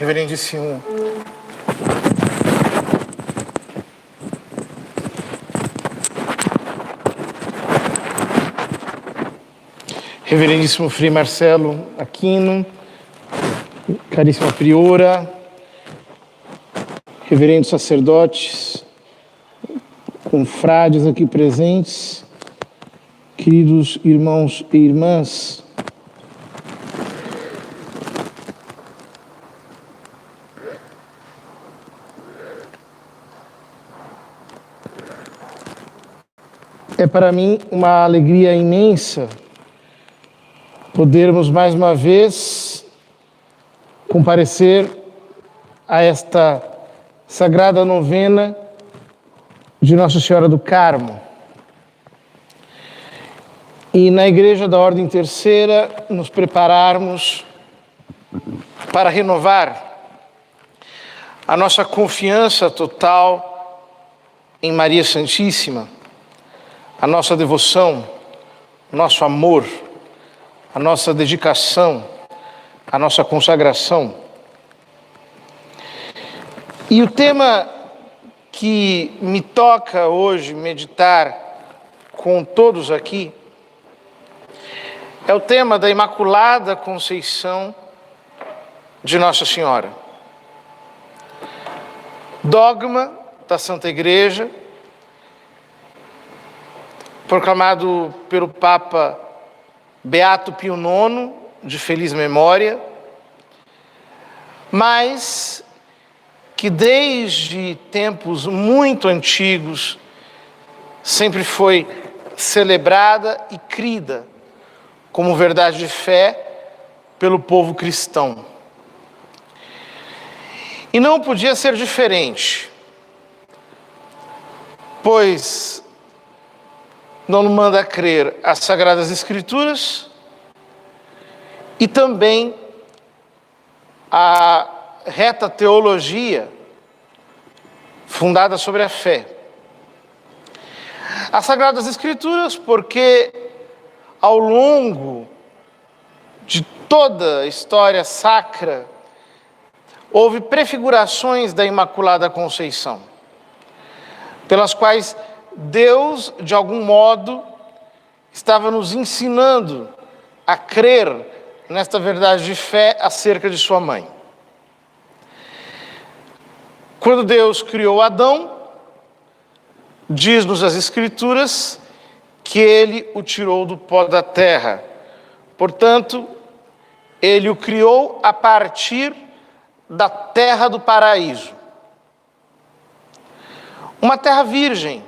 Reverendíssimo Reverendíssimo Frei Marcelo Aquino, caríssima priora, reverendos sacerdotes, confrades aqui presentes, queridos irmãos e irmãs, é para mim uma alegria imensa podermos mais uma vez comparecer a esta sagrada novena de Nossa Senhora do Carmo. E na Igreja da Ordem Terceira nos prepararmos para renovar a nossa confiança total em Maria Santíssima, a nossa devoção, o nosso amor, a nossa dedicação, a nossa consagração. E o tema que me toca hoje meditar com todos aqui é o tema da Imaculada Conceição de Nossa Senhora. Dogma da Santa Igreja, proclamado pelo Papa Beato Pio IX, de feliz memória, mas que desde tempos muito antigos sempre foi celebrada e crida como verdade de fé pelo povo cristão. E não podia ser diferente, pois não nos manda crer as Sagradas Escrituras e também a reta teologia fundada sobre a fé. As Sagradas Escrituras, porque ao longo de toda a história sacra houve prefigurações da Imaculada Conceição, pelas quais Deus, de algum modo, estava nos ensinando a crer nesta verdade de fé acerca de sua mãe. Quando Deus criou Adão, diz-nos as Escrituras que ele o tirou do pó da terra. Portanto, ele o criou a partir da terra do paraíso. Uma terra virgem,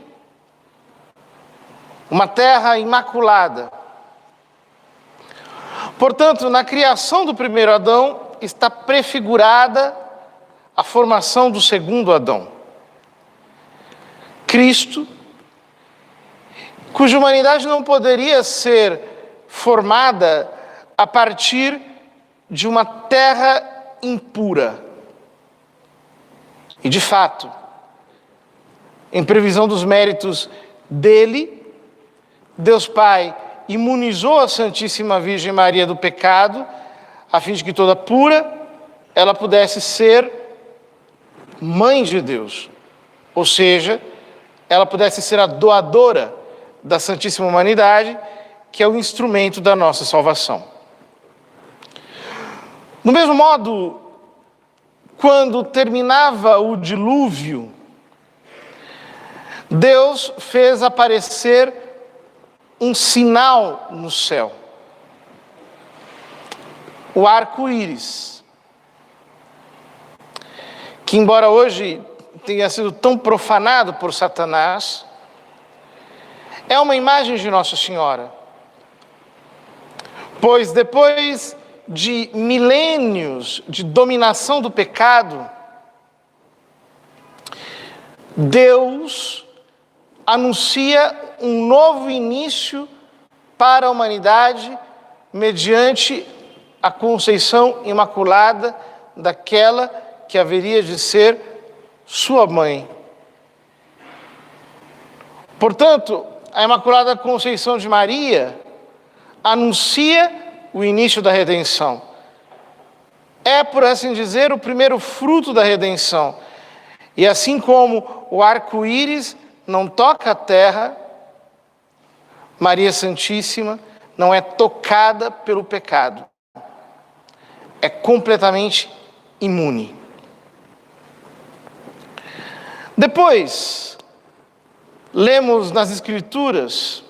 uma terra imaculada. Portanto, na criação do primeiro Adão está prefigurada a formação do segundo Adão, Cristo, cuja humanidade não poderia ser formada a partir de uma terra impura. E, de fato, em previsão dos méritos dele, Deus Pai imunizou a Santíssima Virgem Maria do pecado, a fim de que toda pura ela pudesse ser mãe de Deus, ou seja, ela pudesse ser a doadora da Santíssima Humanidade, que é o instrumento da nossa salvação. Do mesmo modo, quando terminava o dilúvio, Deus fez aparecer um sinal no céu, o arco-íris, que embora hoje tenha sido tão profanado por Satanás, é uma imagem de Nossa Senhora, pois depois de milênios de dominação do pecado, Deus anuncia um novo início para a humanidade mediante a conceição imaculada daquela que haveria de ser sua mãe. Portanto, a Imaculada Conceição de Maria anuncia o início da redenção. é, por assim dizer, o primeiro fruto da redenção. E assim como o arco-íris não toca a terra, Maria Santíssima não é tocada pelo pecado. É completamente imune. Depois, lemos nas Escrituras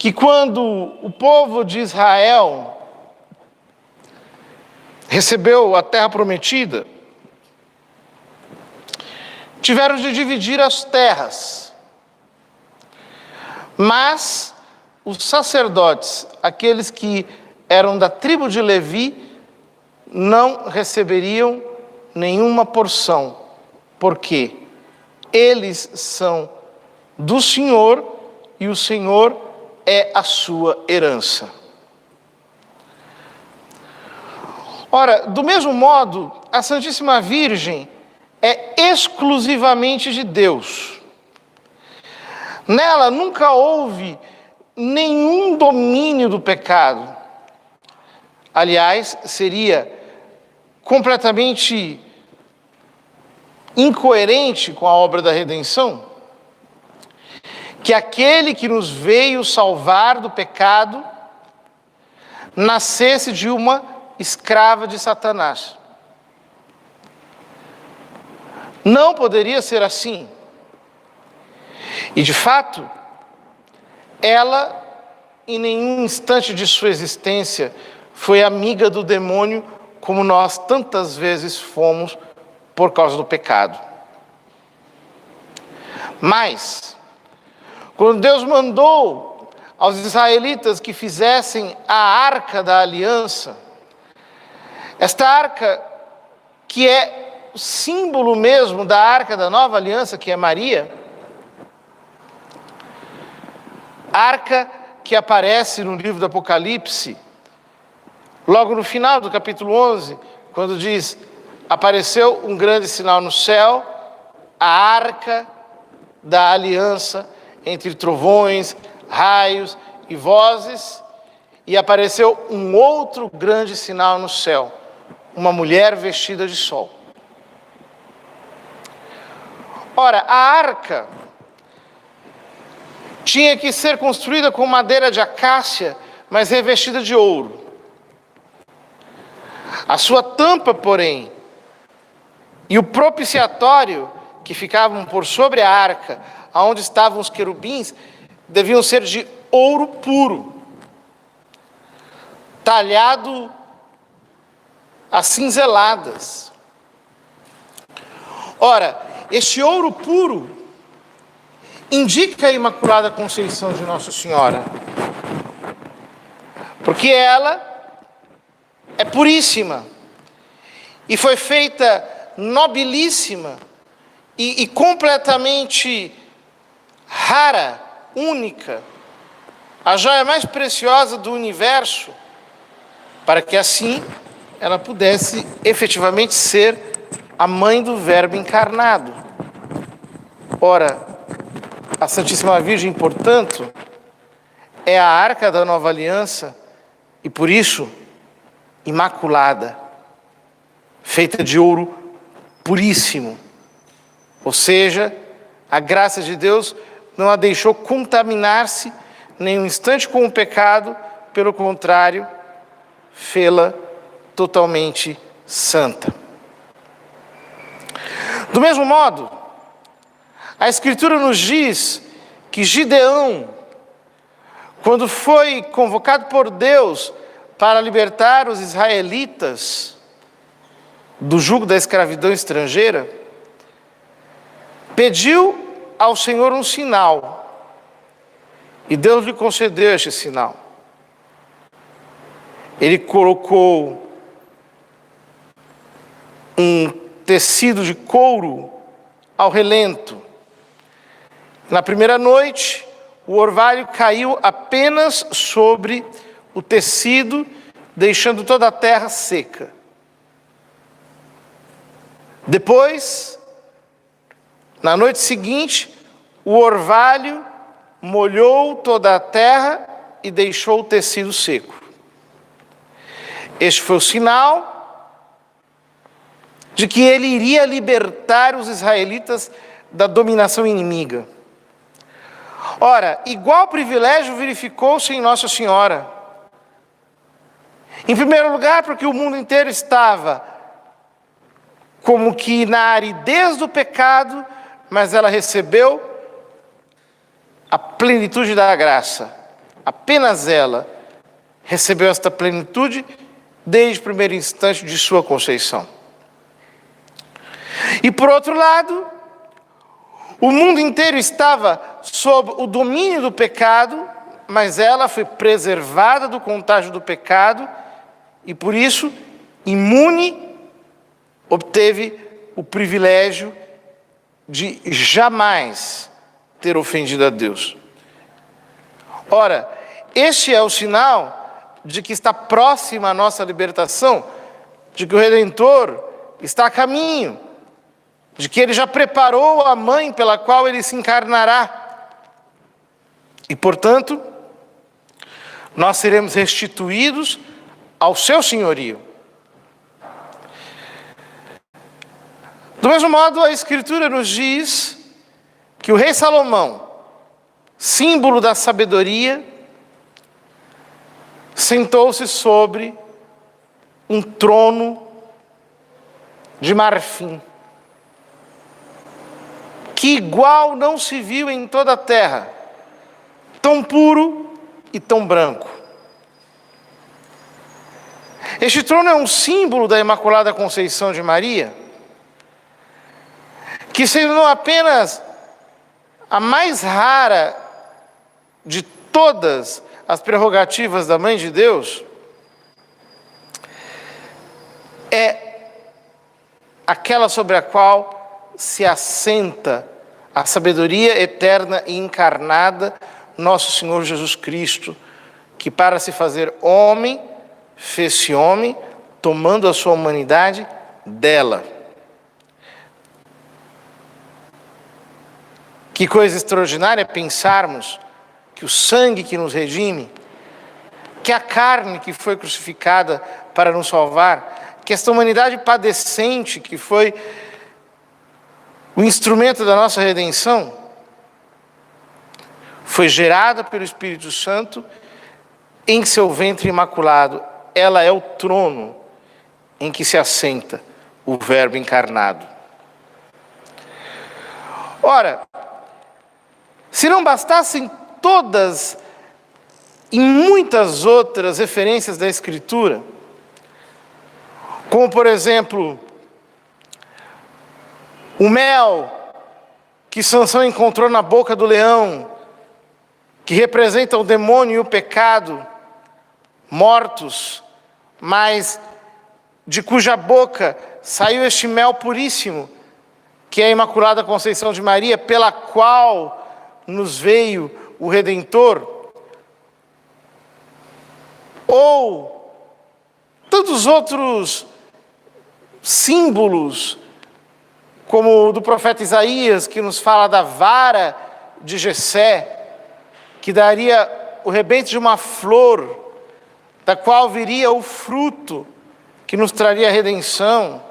que quando o povo de Israel recebeu a terra prometida, tiveram de dividir as terras. Mas os sacerdotes, aqueles que eram da tribo de Levi, não receberiam nenhuma porção, porque eles são do Senhor e o Senhor é a sua herança. Ora, do mesmo modo, a Santíssima Virgem é exclusivamente de Deus. Nela nunca houve nenhum domínio do pecado. Aliás, seria completamente incoerente com a obra da redenção que aquele que nos veio salvar do pecado nascesse de uma escrava de Satanás. Não poderia ser assim. E de fato, ela, em nenhum instante de sua existência, foi amiga do demônio, como nós tantas vezes fomos por causa do pecado. Mas, quando Deus mandou aos israelitas que fizessem a arca da aliança, esta arca, que é o símbolo mesmo da arca da nova aliança, que é Maria, arca que aparece no livro do Apocalipse, logo no final do capítulo 11, quando diz: apareceu um grande sinal no céu, a arca da aliança entre trovões, raios e vozes, e apareceu um outro grande sinal no céu, uma mulher vestida de sol. Ora, a arca tinha que ser construída com madeira de acácia, mas revestida de ouro. A sua tampa, porém, e o propiciatório que ficavam por sobre a arca, aonde estavam os querubins, deviam ser de ouro puro, talhado a cinzeladas. Ora, este ouro puro indica a Imaculada Conceição de Nossa Senhora, porque ela é puríssima e foi feita nobilíssima e completamente rara, única, a joia mais preciosa do universo, para que assim ela pudesse efetivamente ser a mãe do Verbo encarnado. Ora, a Santíssima Virgem, portanto, é a arca da nova aliança e, por isso, imaculada, feita de ouro puríssimo. Ou seja, a graça de Deus não a deixou contaminar-se nem um instante com o pecado, pelo contrário, fê-la totalmente santa. Do mesmo modo, a Escritura nos diz que Gideão, quando foi convocado por Deus para libertar os israelitas do jugo da escravidão estrangeira, pediu ao Senhor um sinal, e Deus lhe concedeu este sinal. Ele colocou um tecido de couro ao relento. Na primeira noite, o orvalho caiu apenas sobre o tecido, deixando toda a terra seca. Depois, na noite seguinte, o orvalho molhou toda a terra e deixou o tecido seco. Este foi o sinal de que ele iria libertar os israelitas da dominação inimiga. Ora, igual privilégio verificou-se em Nossa Senhora. Em primeiro lugar, porque o mundo inteiro estava como que na aridez do pecado, mas ela recebeu a plenitude da graça. Apenas ela recebeu esta plenitude desde o primeiro instante de sua conceição. E por outro lado, o mundo inteiro estava sob o domínio do pecado, mas ela foi preservada do contágio do pecado e por isso, imune, obteve o privilégio de jamais ter ofendido a Deus. Ora, este é o sinal de que está próxima a nossa libertação, de que o Redentor está a caminho, de que Ele já preparou a mãe pela qual Ele se encarnará. E, portanto, nós seremos restituídos ao seu senhorio. Do mesmo modo, a Escritura nos diz que o rei Salomão, símbolo da sabedoria, sentou-se sobre um trono de marfim, que igual não se viu em toda a terra, tão puro e tão branco. Este trono é um símbolo da Imaculada Conceição de Maria, que sendo não apenas a mais rara de todas as prerrogativas da Mãe de Deus, é aquela sobre a qual se assenta a sabedoria eterna e encarnada, nosso Senhor Jesus Cristo, que para se fazer homem, fez-se homem, tomando a sua humanidade dela. Que coisa extraordinária pensarmos que o sangue que nos redime, que a carne que foi crucificada para nos salvar, que esta humanidade padecente que foi o instrumento da nossa redenção, foi gerada pelo Espírito Santo em seu ventre imaculado. Ela é o trono em que se assenta o Verbo encarnado. Ora, se não bastassem todas e muitas outras referências da Escritura, como por exemplo, o mel que Sansão encontrou na boca do leão, que representa o demônio e o pecado, mortos, mas de cuja boca saiu este mel puríssimo, que é a Imaculada Conceição de Maria, pela qual nos veio o Redentor, ou tantos outros símbolos, como o do profeta Isaías, que nos fala da vara de Jessé, que daria o rebento de uma flor, da qual viria o fruto, que nos traria a redenção,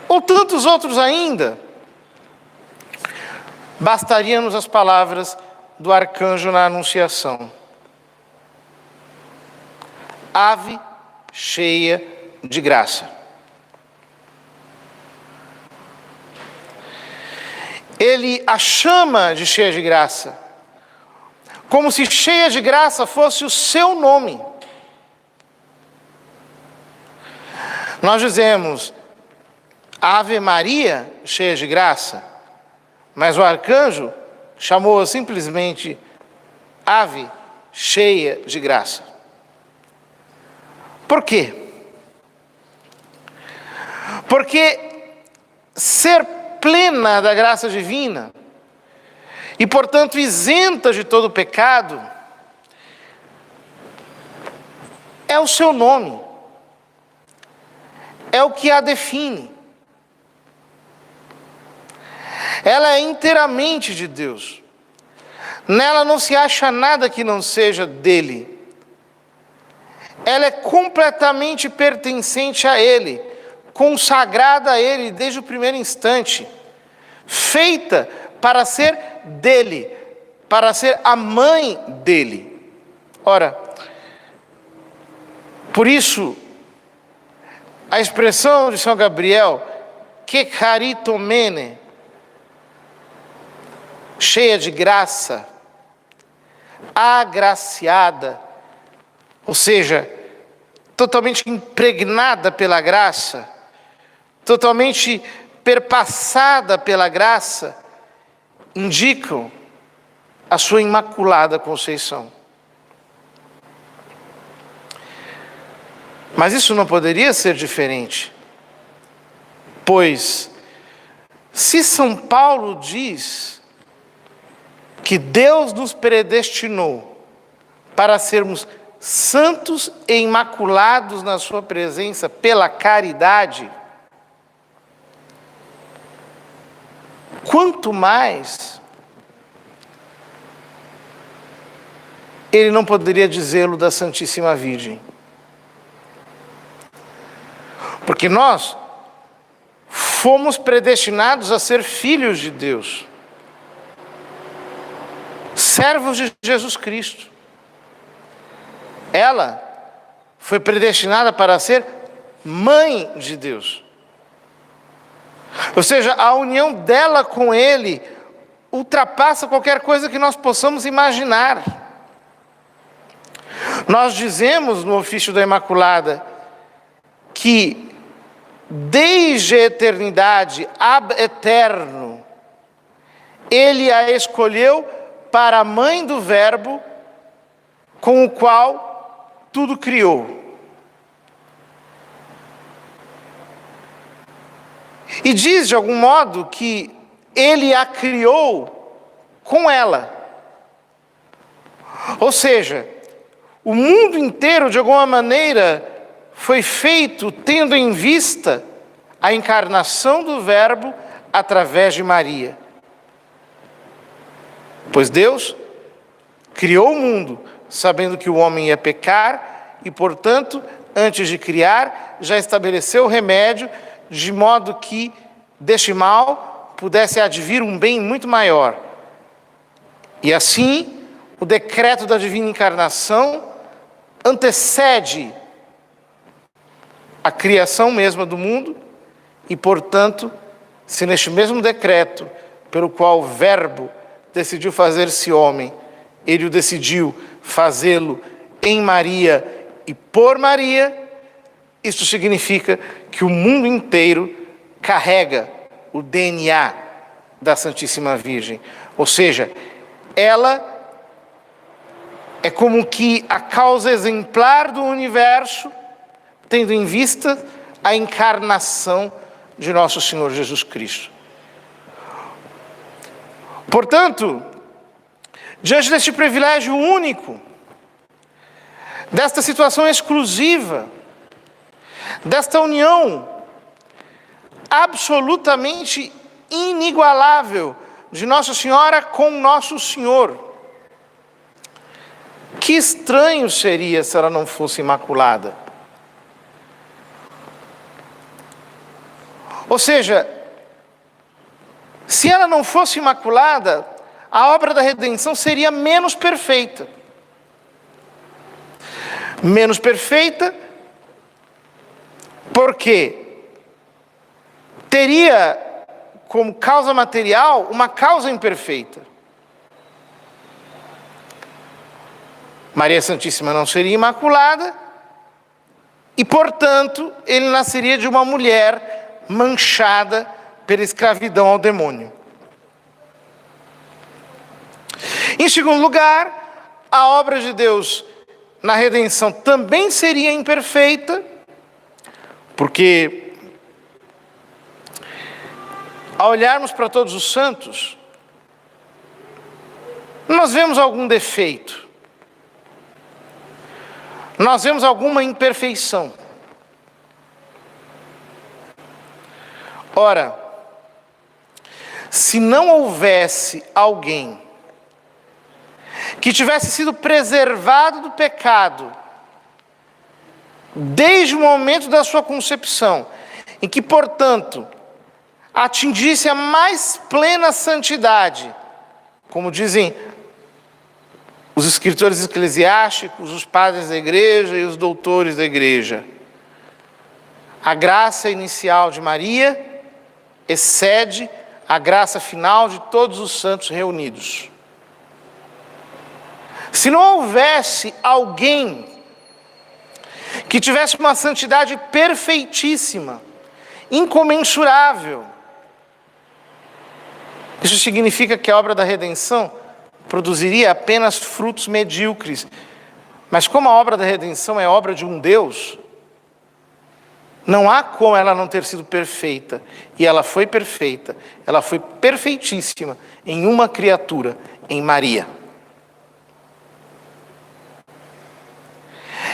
ou tantos outros ainda. Bastariam-nos as palavras do arcanjo na Anunciação. Ave cheia de graça. Ele a chama de cheia de graça, como se cheia de graça fosse o seu nome. Nós dizemos, Ave Maria, cheia de graça, mas o arcanjo chamou-a simplesmente Ave cheia de graça. Por quê? Porque ser plena da graça divina e, portanto, isenta de todo pecado, é o seu nome, é o que a define. Ela é inteiramente de Deus. Nela não se acha nada que não seja dele. Ela é completamente pertencente a Ele, consagrada a Ele desde o primeiro instante, feita para ser dele, para ser a mãe dele. Ora, por isso, a expressão de São Gabriel, que caritomene, cheia de graça, agraciada, ou seja, totalmente impregnada pela graça, totalmente perpassada pela graça, indicam a sua imaculada conceição. Mas isso não poderia ser diferente, pois se São Paulo diz que Deus nos predestinou para sermos santos e imaculados na sua presença pela caridade, quanto mais Ele não poderia dizê-lo da Santíssima Virgem. Porque nós fomos predestinados a ser filhos de Deus, servos de Jesus Cristo. Ela foi predestinada para ser mãe de Deus. Ou seja, a união dela com Ele ultrapassa qualquer coisa que nós possamos imaginar. Nós dizemos no ofício da Imaculada que desde a eternidade, ab eterno, Ele a escolheu para a mãe do Verbo, com o qual tudo criou. E diz, de algum modo, que Ele a criou com ela. Ou seja, o mundo inteiro, de alguma maneira, foi feito tendo em vista a encarnação do Verbo através de Maria. Pois Deus criou o mundo sabendo que o homem ia pecar e, portanto, antes de criar, já estabeleceu o remédio de modo que deste mal pudesse advir um bem muito maior. E assim, o decreto da divina encarnação antecede a criação mesma do mundo e, portanto, se neste mesmo decreto, pelo qual o Verbo decidiu fazer-se homem, Ele o decidiu fazê-lo em Maria e por Maria, isso significa que o mundo inteiro carrega o DNA da Santíssima Virgem. Ou seja, ela é como que a causa exemplar do universo, tendo em vista a encarnação de nosso Senhor Jesus Cristo. Portanto, diante deste privilégio único, desta situação exclusiva, desta união absolutamente inigualável de Nossa Senhora com Nosso Senhor, que estranho seria se ela não fosse imaculada. Ou seja, se ela não fosse imaculada, a obra da redenção seria menos perfeita. Menos perfeita porque teria como causa material uma causa imperfeita. Maria Santíssima não seria imaculada e, portanto, ele nasceria de uma mulher manchada pela escravidão ao demônio. Em segundo lugar, a obra de Deus na redenção também seria imperfeita, porque ao olharmos para todos os santos, nós vemos algum defeito, nós vemos alguma imperfeição. Ora, se não houvesse alguém que tivesse sido preservado do pecado desde o momento da sua concepção em que, portanto, atingisse a mais plena santidade, como dizem os escritores eclesiásticos, os padres da igreja e os doutores da igreja. A graça inicial de Maria excede a graça final de todos os santos reunidos. Se não houvesse alguém que tivesse uma santidade perfeitíssima, incomensurável, isso significa que a obra da redenção produziria apenas frutos medíocres. Mas como a obra da redenção é obra de um Deus, não há como ela não ter sido perfeita. E ela foi perfeita, ela foi perfeitíssima em uma criatura, em Maria.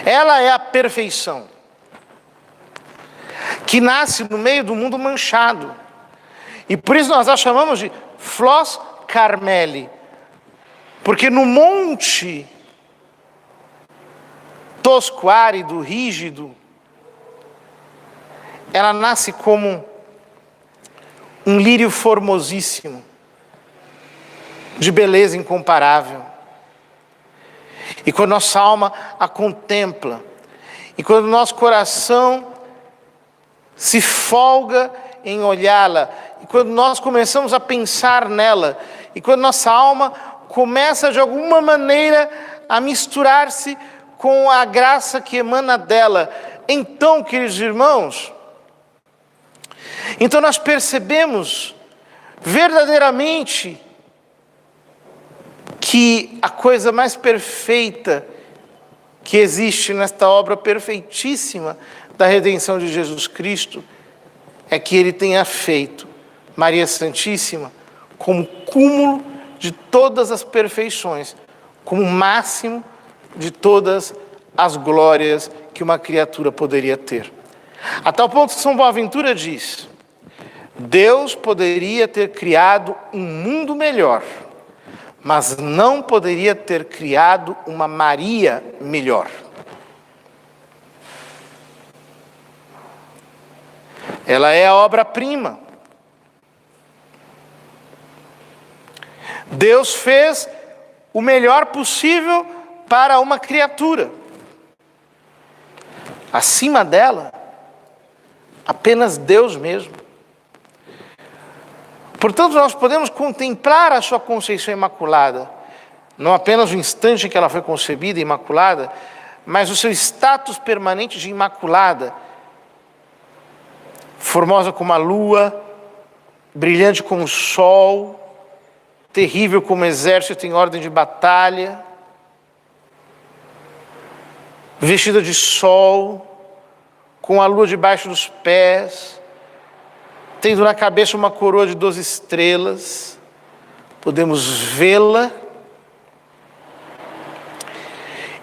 Ela é a perfeição que nasce no meio do mundo manchado. E por isso nós a chamamos de Flos Carmeli. Porque no monte tosco, árido, rígido, ela nasce como um lírio formosíssimo, de beleza incomparável. E quando nossa alma a contempla, e quando nosso coração se folga em olhá-la, e quando nós começamos a pensar nela, e quando nossa alma começa de alguma maneira a misturar-se com a graça que emana dela, então, queridos irmãos, então nós percebemos verdadeiramente que a coisa mais perfeita que existe nesta obra perfeitíssima da redenção de Jesus Cristo é que Ele tenha feito Maria Santíssima como cúmulo de todas as perfeições, como máximo de todas as glórias que uma criatura poderia ter. A tal ponto que São Boaventura diz: Deus poderia ter criado um mundo melhor, mas não poderia ter criado uma Maria melhor. Ela é a obra-prima. Deus fez o melhor possível para uma criatura. Acima dela, apenas Deus mesmo. Portanto, nós podemos contemplar a sua conceição imaculada, não apenas o instante em que ela foi concebida, imaculada, mas o seu status permanente de imaculada, formosa como a lua, brilhante como o sol, terrível como exército em ordem de batalha, vestida de sol, com a lua debaixo dos pés, tendo na cabeça uma coroa de 12 estrelas, podemos vê-la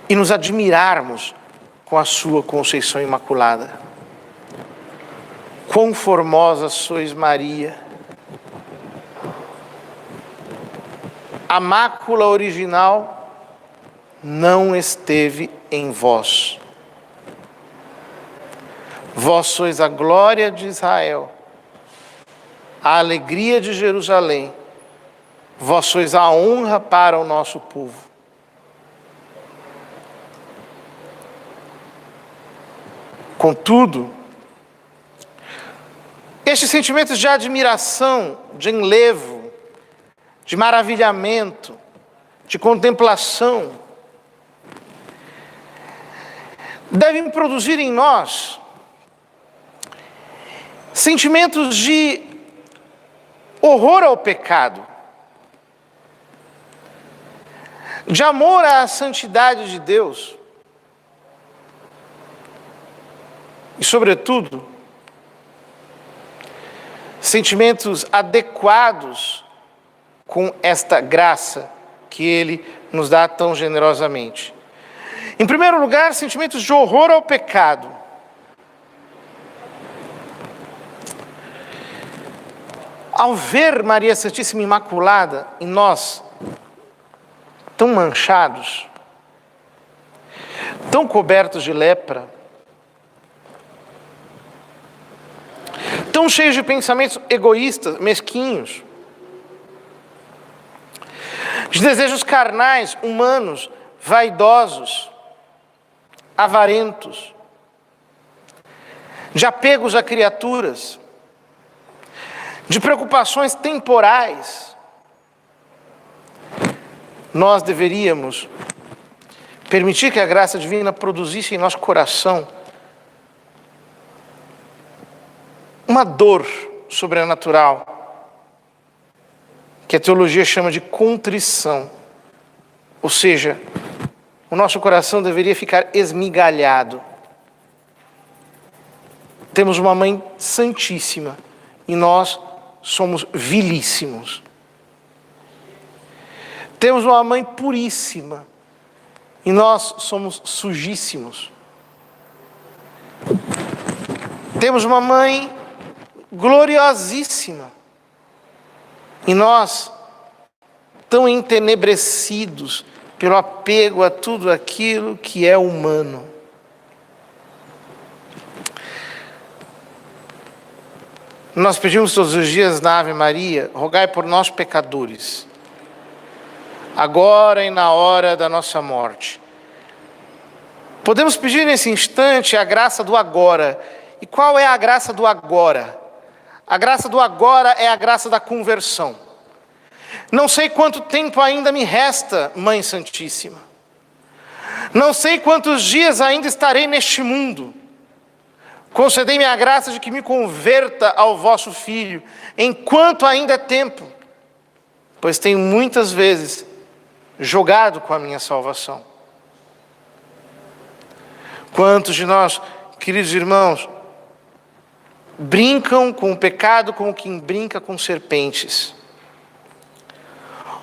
e nos admirarmos com a sua conceição imaculada. Quão formosa sois, Maria! A mácula original não esteve em vós. Vós sois a glória de Israel, a alegria de Jerusalém. Vós sois a honra para o nosso povo. Contudo, estes sentimentos de admiração, de enlevo, de maravilhamento, de contemplação, devem produzir em nós sentimentos de horror ao pecado, de amor à santidade de Deus e, sobretudo, sentimentos adequados com esta graça que Ele nos dá tão generosamente. Em primeiro lugar, sentimentos de horror ao pecado. Ao ver Maria Santíssima Imaculada em nós, tão manchados, tão cobertos de lepra, tão cheios de pensamentos egoístas, mesquinhos, de desejos carnais, humanos, vaidosos, avarentos, de apegos a criaturas, de preocupações temporais. Nós deveríamos permitir que a graça divina produzisse em nosso coração uma dor sobrenatural, que a teologia chama de contrição. Ou seja, o nosso coração deveria ficar esmigalhado. Temos uma mãe santíssima e nós somos vilíssimos. Temos uma mãe puríssima e nós somos sujíssimos. Temos uma mãe gloriosíssima e nós tão entenebrecidos pelo apego a tudo aquilo que é humano. Nós pedimos todos os dias na Ave Maria: rogai por nós pecadores, agora e na hora da nossa morte. Podemos pedir nesse instante a graça do agora. E qual é a graça do agora? A graça do agora é a graça da conversão. Não sei quanto tempo ainda me resta, Mãe Santíssima. Não sei quantos dias ainda estarei neste mundo. Concedei-me a graça de que me converta ao vosso Filho, enquanto ainda é tempo, pois tenho muitas vezes jogado com a minha salvação. Quantos de nós, queridos irmãos, brincam com o pecado como quem brinca com serpentes?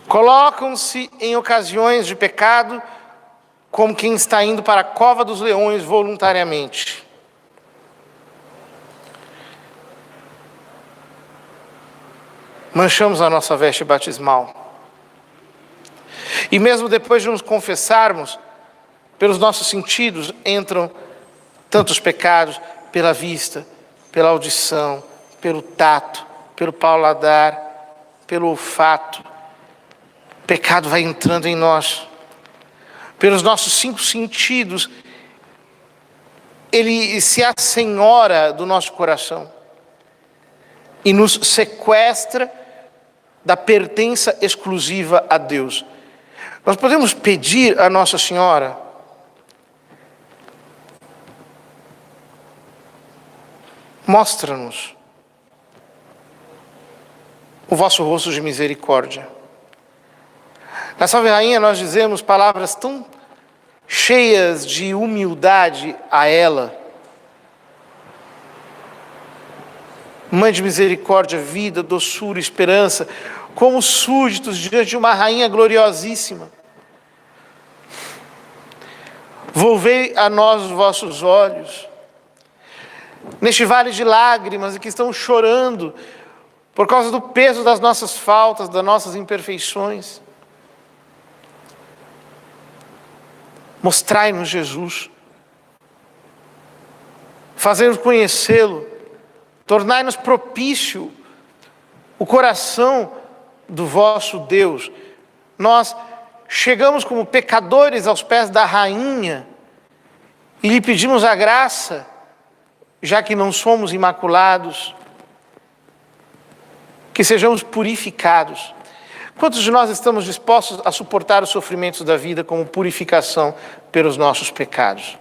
Colocam-se em ocasiões de pecado como quem está indo para a cova dos leões voluntariamente. Manchamos a nossa veste batismal. E mesmo depois de nos confessarmos, pelos nossos sentidos entram tantos pecados: pela vista, pela audição, pelo tato, pelo paladar, pelo olfato. O pecado vai entrando em nós. Pelos nossos 5 sentidos, ele se assenhora do nosso coração e nos sequestra da pertença exclusiva a Deus. Nós podemos pedir a Nossa Senhora mostra-nos o vosso rosto de misericórdia. Na Salve Rainha nós dizemos palavras tão cheias de humildade a ela. Mãe de misericórdia, vida, doçura, esperança, como súditos diante de uma rainha gloriosíssima. Volvei a nós os vossos olhos, neste vale de lágrimas, e que estão chorando por causa do peso das nossas faltas, das nossas imperfeições. Mostrai-nos Jesus, fazei-nos conhecê-lo, tornai-nos propício o coração do vosso Deus. Nós chegamos como pecadores aos pés da rainha e lhe pedimos a graça, já que não somos imaculados, que sejamos purificados. Quantos de nós estamos dispostos a suportar os sofrimentos da vida como purificação pelos nossos pecados?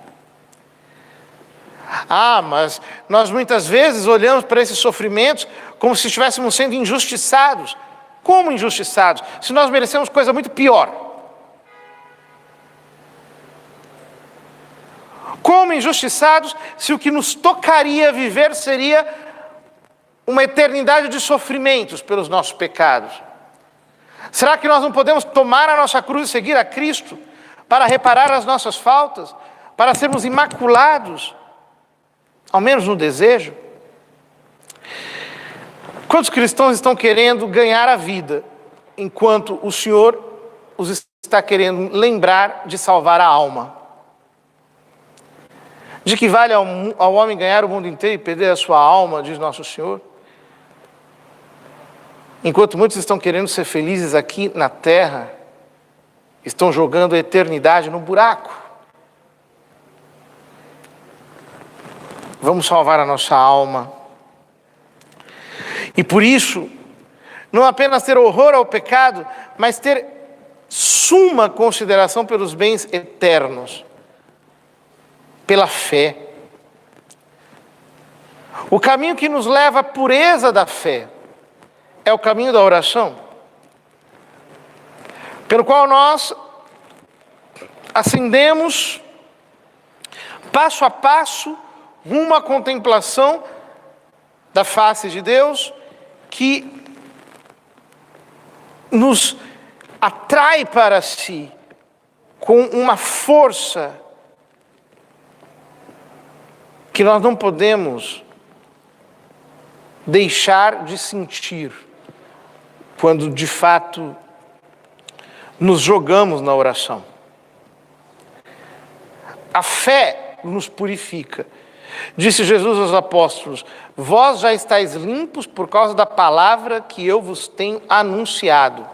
Mas nós muitas vezes olhamos para esses sofrimentos como se estivéssemos sendo injustiçados. Como injustiçados? Se nós merecemos coisa muito pior. Como injustiçados se o que nos tocaria viver seria uma eternidade de sofrimentos pelos nossos pecados? Será que nós não podemos tomar a nossa cruz e seguir a Cristo para reparar as nossas faltas, para sermos imaculados, ao menos no desejo? Quantos cristãos estão querendo ganhar a vida, enquanto o Senhor os está querendo lembrar de salvar a alma? De que vale ao homem ganhar o mundo inteiro e perder a sua alma, diz nosso Senhor? Enquanto muitos estão querendo ser felizes aqui na terra, estão jogando a eternidade no buraco. Vamos salvar a nossa alma. E por isso, não apenas ter horror ao pecado, mas ter suma consideração pelos bens eternos, pela fé. O caminho que nos leva à pureza da fé é o caminho da oração, pelo qual nós ascendemos passo a passo rumo à contemplação da face de Deus, que nos atrai para si com uma força que nós não podemos deixar de sentir quando de fato nos jogamos na oração. A fé nos purifica. Disse Jesus aos apóstolos: vós já estáis limpos por causa da palavra que eu vos tenho anunciado.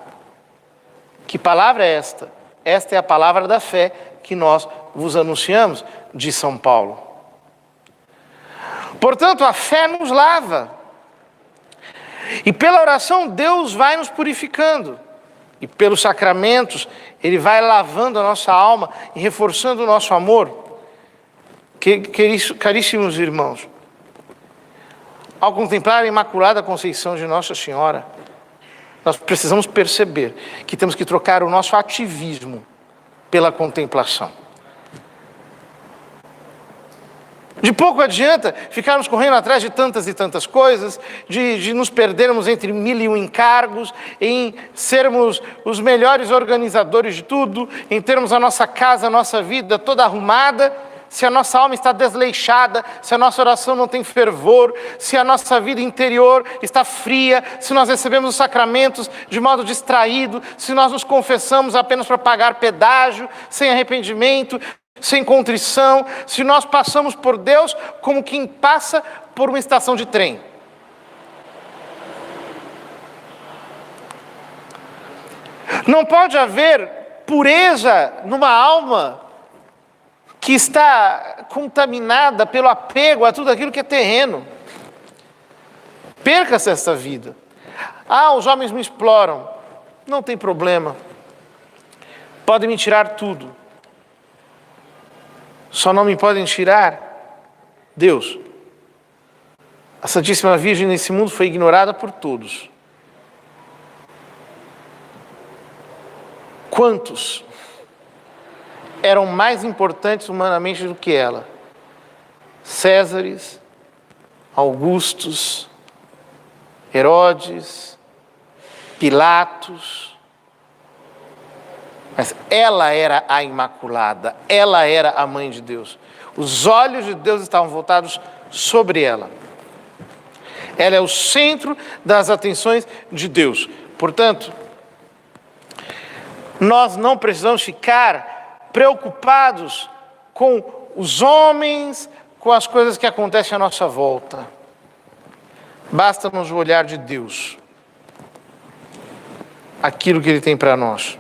Que palavra é esta? Esta é a palavra da fé que nós vos anunciamos, diz São Paulo. Portanto, a fé nos lava. E pela oração, Deus vai nos purificando. E pelos sacramentos, Ele vai lavando a nossa alma e reforçando o nosso amor. Caríssimos irmãos, ao contemplar a Imaculada Conceição de Nossa Senhora, nós precisamos perceber que temos que trocar o nosso ativismo pela contemplação. De pouco adianta ficarmos correndo atrás de tantas e tantas coisas, de nos perdermos entre 1001 encargos, em sermos os melhores organizadores de tudo, em termos a nossa casa, a nossa vida toda arrumada, se a nossa alma está desleixada, se a nossa oração não tem fervor, se a nossa vida interior está fria, se nós recebemos os sacramentos de modo distraído, se nós nos confessamos apenas para pagar pedágio, sem arrependimento, sem contrição, se nós passamos por Deus como quem passa por uma estação de trem. Não pode haver pureza numa alma que está contaminada pelo apego a tudo aquilo que é terreno. Perca-se esta vida. Os homens me exploram. Não tem problema. Podem me tirar tudo. Só não me podem tirar Deus. A Santíssima Virgem nesse mundo foi ignorada por todos. Quantos eram mais importantes humanamente do que ela? Césares, Augustos, Herodes, Pilatos. Mas ela era a Imaculada, ela era a Mãe de Deus. Os olhos de Deus estavam voltados sobre ela. Ela é o centro das atenções de Deus. Portanto, nós não precisamos ficar preocupados com os homens, com as coisas que acontecem à nossa volta. Basta-nos o olhar de Deus, aquilo que Ele tem para nós.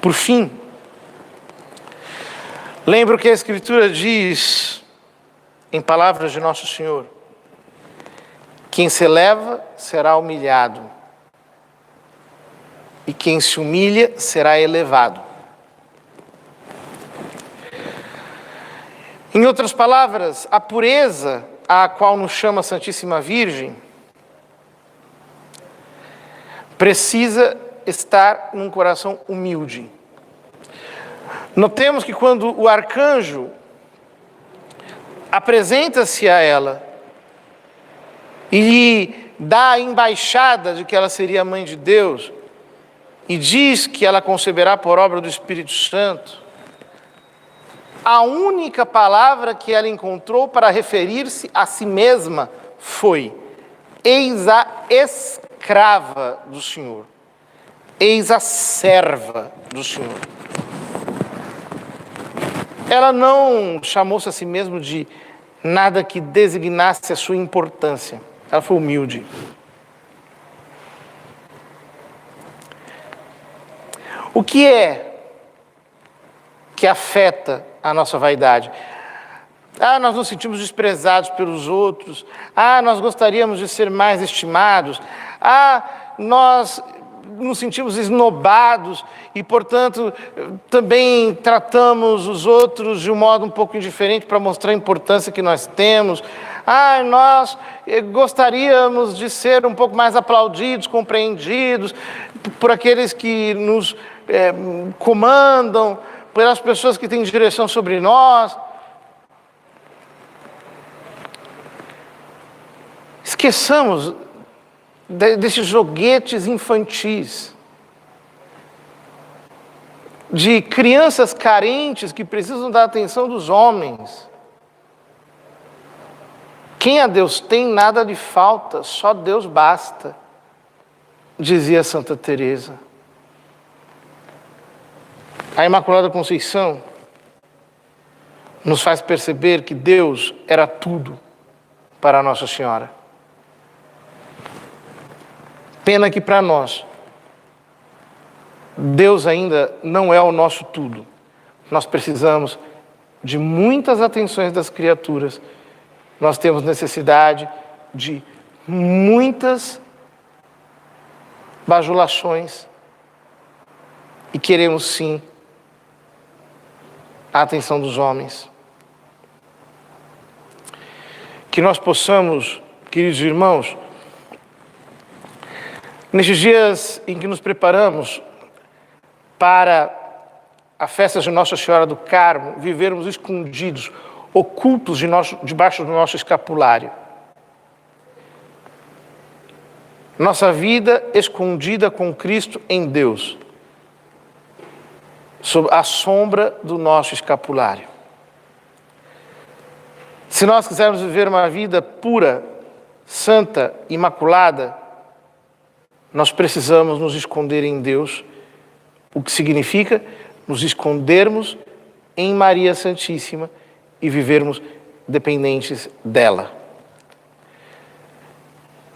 Por fim, lembro que a Escritura diz, em palavras de Nosso Senhor: quem se eleva será humilhado, e quem se humilha será elevado. Em outras palavras, a pureza a qual nos chama a Santíssima Virgem precisa estar num coração humilde. Notemos que quando o arcanjo apresenta-se a ela e lhe dá a embaixada de que ela seria a Mãe de Deus, e diz que ela conceberá por obra do Espírito Santo, a única palavra que ela encontrou para referir-se a si mesma foi: eis a escrava do Senhor, eis a serva do Senhor. Ela não chamou-se a si mesma de nada que designasse a sua importância. Ela foi humilde. O que é que afeta a nossa vaidade? Nós nos sentimos desprezados pelos outros. Nós gostaríamos de ser mais estimados. Nós nos sentimos esnobados e, portanto, também tratamos os outros de um modo um pouco indiferente para mostrar a importância que nós temos. Nós gostaríamos de ser um pouco mais aplaudidos, compreendidos por aqueles que nos comandam, pelas pessoas que têm direção sobre nós. Esqueçamos desses joguetes infantis, de crianças carentes que precisam da atenção dos homens. Quem a Deus tem, nada lhe falta, só Deus basta, dizia Santa Teresa. A Imaculada Conceição nos faz perceber que Deus era tudo para Nossa Senhora. Pena que para nós, Deus ainda não é o nosso tudo. Nós precisamos de muitas atenções das criaturas. Nós temos necessidade de muitas bajulações e queremos sim a atenção dos homens. Que nós possamos, queridos irmãos, nestes dias em que nos preparamos para a festa de Nossa Senhora do Carmo, vivermos escondidos, ocultos debaixo do nosso escapulário. Nossa vida escondida com Cristo em Deus, sob a sombra do nosso escapulário. Se nós quisermos viver uma vida pura, santa, imaculada, nós precisamos nos esconder em Deus, o que significa nos escondermos em Maria Santíssima e vivermos dependentes dela.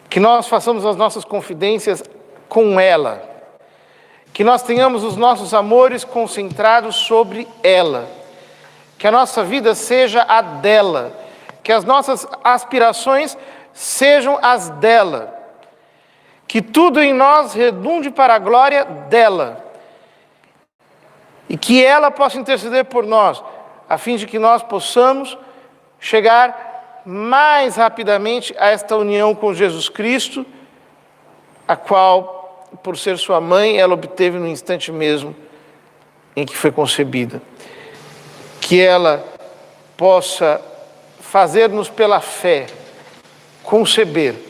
Que nós façamos as nossas confidências com ela, que nós tenhamos os nossos amores concentrados sobre ela, que a nossa vida seja a dela, que as nossas aspirações sejam as dela, que tudo em nós redunde para a glória dela e que ela possa interceder por nós, a fim de que nós possamos chegar mais rapidamente a esta união com Jesus Cristo, a qual, por ser sua mãe, ela obteve no instante mesmo em que foi concebida. Que ela possa fazer-nos pela fé conceber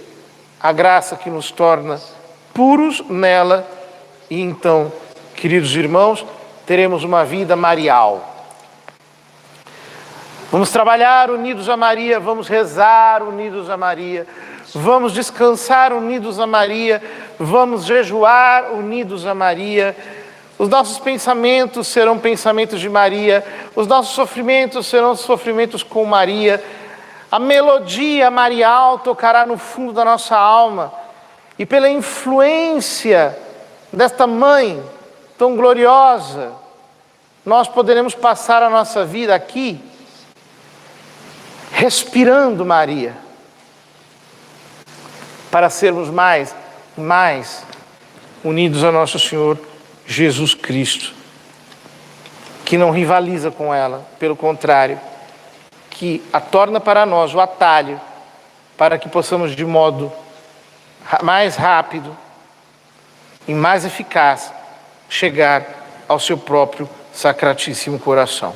a graça que nos torna puros nela e então, queridos irmãos, teremos uma vida marial. Vamos trabalhar unidos a Maria, vamos rezar unidos a Maria, vamos descansar unidos a Maria, vamos jejuar unidos a Maria. Os nossos pensamentos serão pensamentos de Maria, os nossos sofrimentos serão sofrimentos com Maria. A melodia marial tocará no fundo da nossa alma e pela influência desta mãe tão gloriosa, nós poderemos passar a nossa vida aqui respirando Maria, para sermos mais unidos a nosso Senhor Jesus Cristo, que não rivaliza com ela, pelo contrário, que a torna para nós o atalho para que possamos de modo mais rápido e mais eficaz chegar ao seu próprio Sacratíssimo Coração.